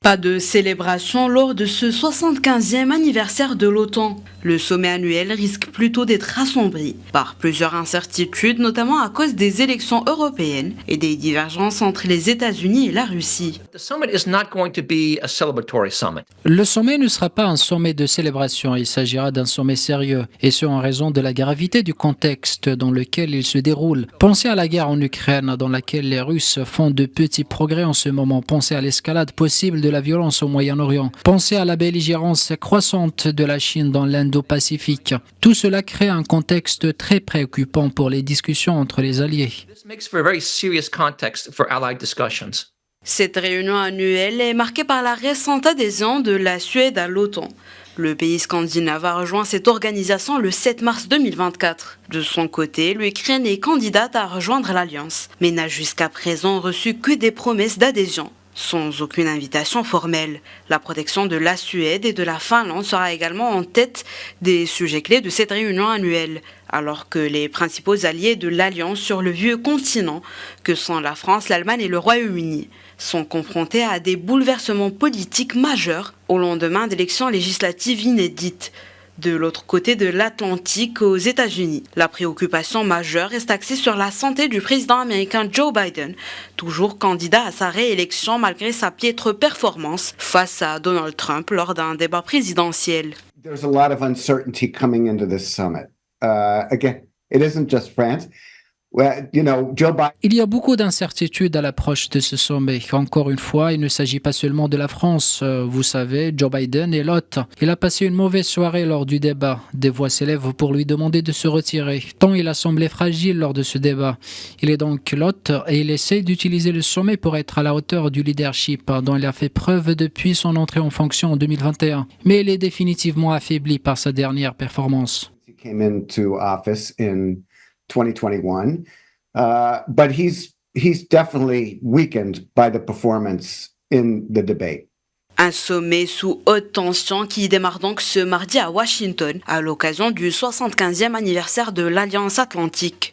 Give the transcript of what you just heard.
Pas de célébration lors de ce 75e anniversaire de l'OTAN. Le sommet annuel risque plutôt d'être assombri par plusieurs incertitudes, notamment à cause des élections européennes et des divergences entre les États-Unis et la Russie. Le sommet ne sera pas un sommet de célébration, il s'agira d'un sommet sérieux, et ce en raison de la gravité du contexte dans lequel il se déroule. Pensez à la guerre en Ukraine, dans laquelle les Russes font de petits progrès en ce moment. Pensez à l'escalade possible de la violence au Moyen-Orient. Pensez à la belligérance croissante de la Chine dans l'Indo-Pacifique. Tout cela crée un contexte très préoccupant pour les discussions entre les alliés. Cette réunion annuelle est marquée par la récente adhésion de la Suède à l'OTAN. Le pays scandinave a rejoint cette organisation le 7 mars 2024. De son côté, l'Ukraine est candidate à rejoindre l'Alliance, mais n'a jusqu'à présent reçu que des promesses d'adhésion, sans aucune invitation formelle. La protection de la Suède et de la Finlande sera également en tête des sujets clés de cette réunion annuelle, alors que les principaux alliés de l'Alliance sur le vieux continent, que sont la France, l'Allemagne et le Royaume-Uni, sont confrontés à des bouleversements politiques majeurs au lendemain d'élections législatives inédites. De l'autre côté de l'Atlantique, aux États-Unis, la préoccupation majeure reste axée sur la santé du président américain Joe Biden, toujours candidat à sa réélection malgré sa piètre performance face à Donald Trump lors d'un débat présidentiel. There's a lot of uncertainty coming into this summit. Again, it isn't just France. Joe Biden. Il y a beaucoup d'incertitudes à l'approche de ce sommet. Encore une fois, il ne s'agit pas seulement de la France. Vous savez, Joe Biden est l'hôte. Il a passé une mauvaise soirée lors du débat. Des voix s'élèvent pour lui demander de se retirer, tant il a semblé fragile lors de ce débat. Il est donc l'hôte et il essaie d'utiliser le sommet pour être à la hauteur du leadership dont il a fait preuve depuis son entrée en fonction en 2021. Mais il est définitivement affaibli par sa dernière performance. He came into office in 2021, but he's definitely weakened by the performance in the debate. Un sommet sous haute tension qui démarre donc ce mardi à Washington à l'occasion du 75e anniversaire de l'Alliance Atlantique.